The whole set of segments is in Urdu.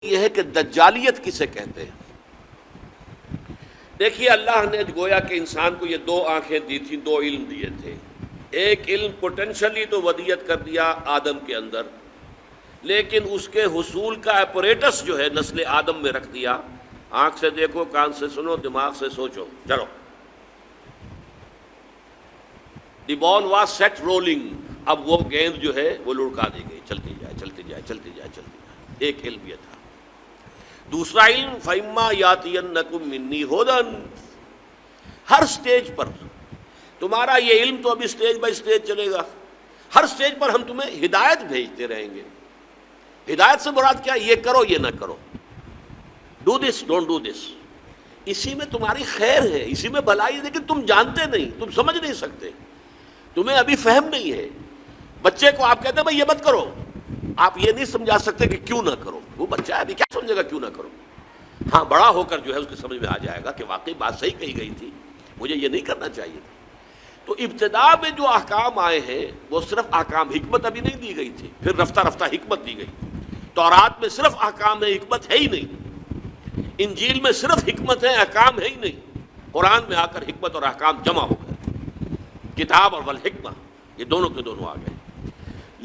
یہ ہے کہ دجالیت کسے کہتے ہیں۔ دیکھیے اللہ نے گویا کہ انسان کو یہ دو آنکھیں دی تھیں، دو علم دیے تھے۔ ایک علم پوٹینشلی تو ودیت کر دیا آدم کے اندر، لیکن اس کے حصول کا اپریٹس جو ہے نسل آدم میں رکھ دیا۔ آنکھ سے دیکھو، کان سے سنو، دماغ سے سوچو، چلو۔ دی بال واز سیٹ رولنگ، اب وہ گیند جو ہے وہ لڑکا دی گئی، چلتی جائے چلتی جائے چلتی جائے چلتی جائے۔ ایک علم یہ تھا۔ دوسرا علم فَإِمَّا يَأْتِيَنَّكُم مِّنِّي هُدًى، ہر سٹیج پر تمہارا یہ علم تو ابھی سٹیج بائی سٹیج چلے گا، ہر سٹیج پر ہم تمہیں ہدایت بھیجتے رہیں گے۔ ہدایت سے مراد کیا؟ یہ کرو یہ نہ کرو، do this don't do this, اسی میں تمہاری خیر ہے، اسی میں بھلائی ہے، لیکن تم جانتے نہیں، تم سمجھ نہیں سکتے، تمہیں ابھی فہم نہیں ہے۔ بچے کو آپ کہتے ہیں بھائی یہ مت کرو، آپ یہ نہیں سمجھا سکتے کہ کیوں نہ کرو، وہ بچہ ہے ابھی کیا سمجھے گا کیوں نہ کرو۔ ہاں بڑا ہو کر جو ہے اس کی سمجھ میں آ جائے گا کہ واقعی بات صحیح کہی گئی تھی، مجھے یہ نہیں کرنا چاہیے تھا۔ تو ابتدا میں جو احکام آئے ہیں وہ صرف احکام، حکمت ابھی نہیں دی گئی تھی، پھر رفتہ رفتہ حکمت دی گئی۔ تورات میں صرف احکام ہے، حکمت ہے ہی نہیں۔ انجیل میں صرف حکمت ہے، احکام ہے ہی نہیں۔ قرآن میں آ کر حکمت اور احکام جمع ہو گئے، کتاب اور والحکمہ یہ دونوں کے دونوں آ گئے۔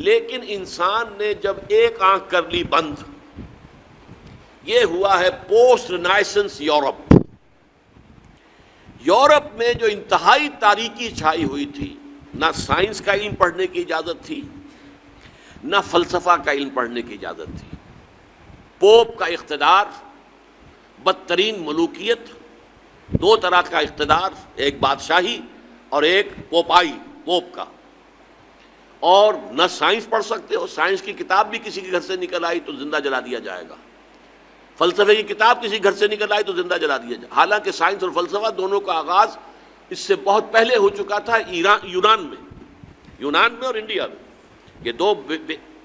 لیکن انسان نے جب ایک آنکھ کر لی بند، یہ ہوا ہے پوسٹ رینائسنس یورپ۔ یورپ میں جو انتہائی تاریکی چھائی ہوئی تھی، نہ سائنس کا علم پڑھنے کی اجازت تھی، نہ فلسفہ کا علم پڑھنے کی اجازت تھی۔ پوپ کا اقتدار، بدترین ملوکیت، دو طرح کا اقتدار، ایک بادشاہی اور ایک پوپائی، پوپ کا۔ اور نہ سائنس پڑھ سکتے ہو، سائنس کی کتاب بھی کسی کے گھر سے نکل آئی تو زندہ جلا دیا جائے گا، فلسفے کی کتاب کسی گھر سے نکل آئی تو زندہ جلا دیا جائے۔ حالانکہ سائنس اور فلسفہ دونوں کا آغاز اس سے بہت پہلے ہو چکا تھا یونان میں اور انڈیا میں۔ یہ دو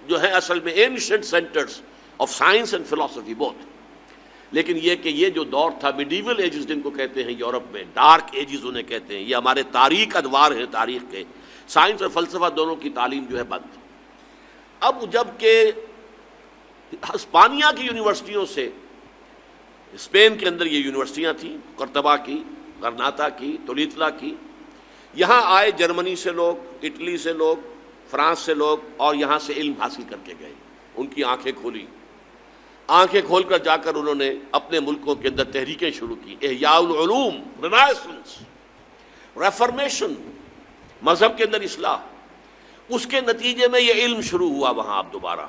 جو ہے اصل میں ancient centres of science and فلسفی بوتھ۔ لیکن یہ کہ یہ جو دور تھا میڈیول ایجز جن کو کہتے ہیں یورپ میں، ڈارک ایجز انہیں کہتے ہیں، یہ ہمارے تاریخ ادوار ہیں تاریخ کے، سائنس اور فلسفہ دونوں کی تعلیم جو ہے بند۔ اب جب کہ ہسپانیہ کی یونیورسٹیوں سے، اسپین کے اندر یہ یونیورسٹیاں تھیں، قرطبہ کی، غرناطہ کی، تولیتلا کی، یہاں آئے جرمنی سے لوگ، اٹلی سے لوگ، فرانس سے لوگ، اور یہاں سے علم حاصل کر کے گئے۔ ان کی آنکھیں کھولی، آنکھیں کھول کر جا کر انہوں نے اپنے ملکوں کے اندر تحریکیں شروع کی، احیاء العلوم، رینائسنس، ریفارمیشن، مذہب کے اندر اصلاح۔ اس کے نتیجے میں یہ علم شروع ہوا وہاں اب دوبارہ،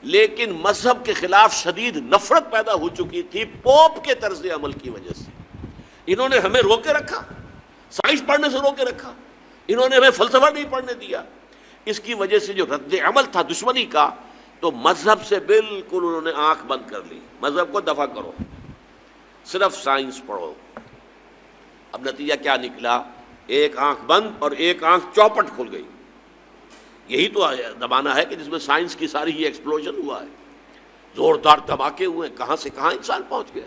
لیکن مذہب کے خلاف شدید نفرت پیدا ہو چکی تھی پوپ کے طرز عمل کی وجہ سے۔ انہوں نے ہمیں روکے رکھا، سائنس پڑھنے سے روکے رکھا، انہوں نے ہمیں فلسفہ نہیں پڑھنے دیا۔ اس کی وجہ سے جو رد عمل تھا دشمنی کا، تو مذہب سے بالکل انہوں نے آنکھ بند کر لی، مذہب کو دفع کرو، صرف سائنس پڑھو۔ اب نتیجہ کیا نکلا؟ ایک آنکھ بند اور ایک آنکھ چوپٹ کھل گئی۔ یہی تو زمانہ ہے کہ جس میں سائنس کی ساری ہی ایکسپلوژن ہوا ہے، زوردار دھماکے ہوئے، کہاں سے کہاں انسان پہنچ گیا۔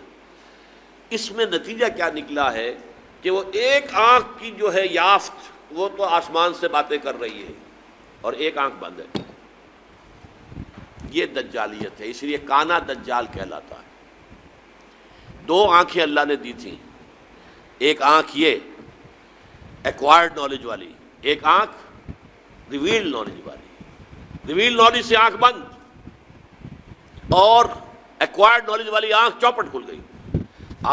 اس میں نتیجہ کیا نکلا ہے کہ وہ ایک آنکھ کی جو ہے یافت، وہ تو آسمان سے باتیں کر رہی ہے اور ایک آنکھ بند ہے۔ یہ دجالیت ہے، اس لیے کانا دجال کہلاتا ہے۔ دو آنکھیں اللہ نے دی تھیں، ایک آنکھ یہ ایکوائرڈ نالج والی، ایک آنکھ ریویلڈ نالج والی۔ ریویلڈ نالج سے آنکھ بند اور ایکوائرڈ نالج والی آنکھ چوپٹ کھل گئی۔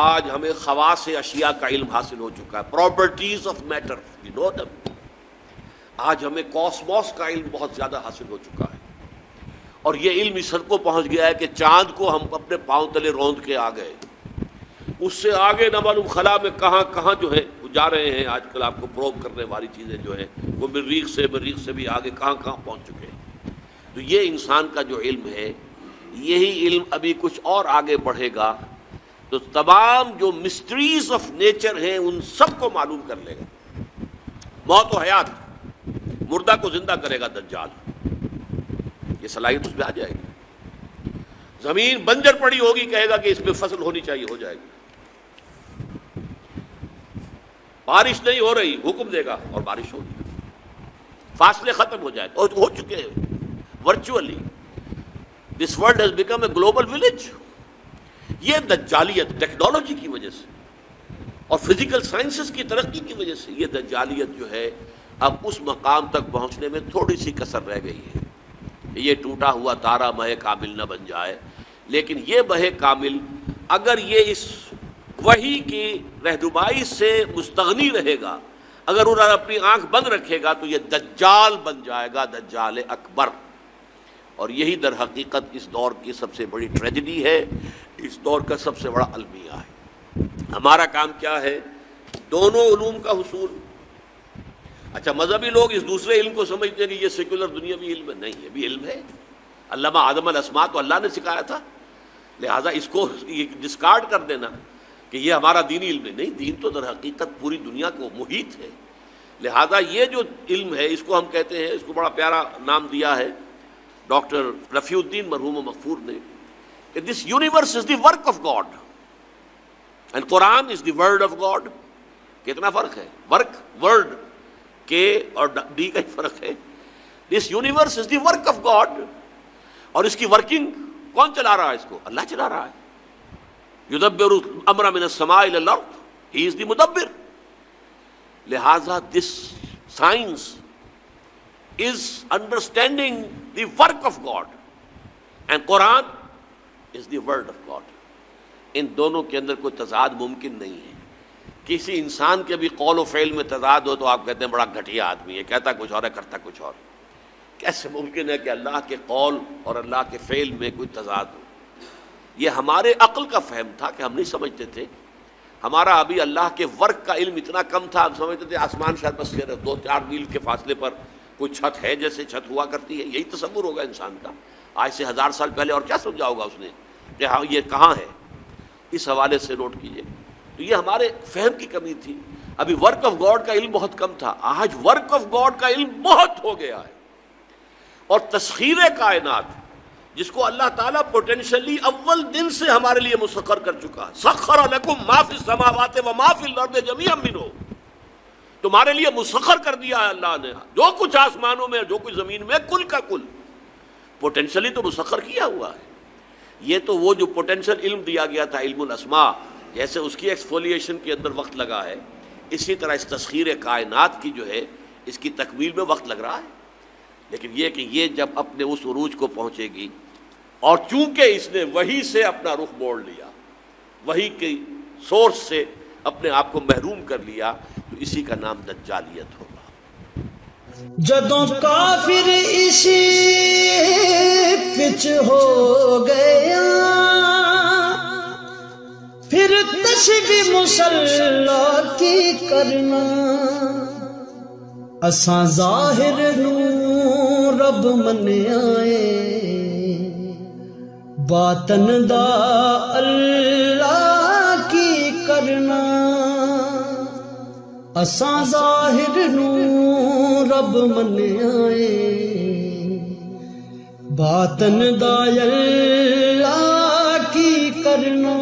آج ہمیں خواص اشیاء کا علم حاصل ہو چکا ہے، پراپرٹیز آف میٹر، وی نو دم۔ آج ہمیں کاسموس کا علم بہت زیادہ حاصل ہو چکا ہے، اور یہ علم اس حد کو پہنچ گیا ہے کہ چاند کو ہم اپنے پاؤں تلے روند کے آ گئے۔ اس سے آگے نہ معلوم خلا میں کہاں کہاں جو ہے جا رہے ہیں۔ آج کل آپ کو پروب کرنے والی چیزیں جو ہیں وہ مریخ سے بھی آگے کہاں کہاں پہنچ چکے ہیں۔ تو یہ انسان کا جو علم ہے، یہی علم ابھی کچھ اور آگے بڑھے گا تو تمام جو مسٹریز آف نیچر ہیں ان سب کو معلوم کر لے گا۔ موت و حیات، مردہ کو زندہ کرے گا دجال، یہ صلاحیت اس میں آ جائے گی۔ زمین بنجر پڑی ہوگی، کہے گا کہ اس میں فصل ہونی چاہیے، ہو جائے گی۔ بارش نہیں ہو رہی، حکم دے گا اور بارش ہوگی، فاصلے ختم ہو جائے، اور ہو چکے ہیں virtually. This world has become a global village. یہ دجالیت ٹیکنالوجی کی وجہ سے اور فزیکل سائنسز کی ترقی کی وجہ سے یہ دجالیت جو ہے اب اس مقام تک پہنچنے میں تھوڑی سی کسر رہ گئی ہے. یہ ٹوٹا ہوا تارا مہ کامل نہ بن جائے، لیکن یہ مہ کامل اگر یہ اس وحی کی رہنمائی سے مستغنی رہے گا، اگر انہوں نے اپنی آنکھ بند رکھے گا تو یہ دجال بن جائے گا، دجال اکبر. اور یہی در حقیقت اس دور کی سب سے بڑی ٹریجڈی ہے، اس دور کا سب سے بڑا المیہ ہے. ہمارا کام کیا ہے؟ دونوں علوم کا حصول. اچھا، مذہبی لوگ اس دوسرے علم کو سمجھتے ہیں کہ یہ سیکولر دنیاوی علم ہے. نہیں، یہ بھی علم ہے. علامہ آدم الاسماء تو اللہ نے سکھایا تھا، لہٰذا اس کو ڈسکارڈ کر دینا کہ یہ ہمارا دینی علم ہے، نہیں، دین تو در حقیقت پوری دنیا کو محیط ہے. لہٰذا یہ جو علم ہے اس کو ہم کہتے ہیں، اس کو بڑا پیارا نام دیا ہے ڈاکٹر رفیع الدین مرحوم و مغفور نے، کہ this universe is the work of God and Quran is the word of God. کتنا فرق ہے؟ ورک، ورڈ کے اور ڈی کا فرق ہے. This universe is the work of God, اور اس کی ورکنگ کون چلا رہا ہے؟ اس کو اللہ چلا رہا ہے. یدبر الامر من السماء الى الارض، ہی از دی مدبر. لہذا this science is understanding the work of God and Quran is the word of God. ان دونوں کے اندر کوئی تضاد ممکن نہیں ہے. کسی انسان کے بھی قول و فعل میں تضاد ہو تو آپ کہتے ہیں بڑا گھٹیا آدمی ہے، کہتا کچھ اور ہے کرتا کچھ اور. کیسے ممکن ہے کہ اللہ کے قول اور اللہ کے فعل میں کوئی تضاد ہو؟ یہ ہمارے عقل کا فہم تھا کہ ہم نہیں سمجھتے تھے. ہمارا ابھی اللہ کے ورک کا علم اتنا کم تھا، ہم سمجھتے تھے آسمان شاید بس 2-4 میل کے فاصلے پر کوئی چھت ہے جیسے چھت ہوا کرتی ہے. یہی تصور ہوگا انسان کا. آج سے 1000 سال پہلے اور کیا سمجھا ہوگا اس نے کہ ہاں یہ کہاں ہے؟ اس حوالے سے نوٹ کیجئے. تو یہ ہمارے فہم کی کمی تھی. ابھی ورک آف گاڈ کا علم بہت کم تھا، آج ورک آف گاڈ کا علم بہت ہو گیا ہے. اور تسخیر کائنات جس کو اللہ تعالیٰ پوٹینشلی اول دن سے ہمارے لیے مسخر کر چکا. سخر لکم ما فی السماوات و ما فی الارض جميعا منہ، تمہارے لیے مسخر کر دیا ہے اللہ نے جو کچھ آسمانوں میں جو کچھ زمین میں، کل کا کل پوٹینشلی تو مسخر کیا ہوا ہے. یہ تو وہ جو پوٹینشل علم دیا گیا تھا علم الاسماء، جیسے اس کی ایکسفولیشن کے اندر وقت لگا ہے، اسی طرح اس تسخیر کائنات کی جو ہے اس کی تکمیل میں وقت لگ رہا ہے. لیکن یہ کہ یہ جب اپنے اس عروج کو پہنچے گی، اور چونکہ اس نے وحی سے اپنا رخ موڑ لیا، وحی کی سورس سے اپنے آپ کو محروم کر لیا، تو اسی کا نام دجالیت ہوگا. جدوں کافر اسی پچ ہو گیا، پھر تشبیہ مسلح کی کرنا، اساں ظاہر نو رب منیائے، باطن دا اللہ کی کرنا. اساں ظاہر نو رب منیائے، باطن دا اللہ کی کرنا.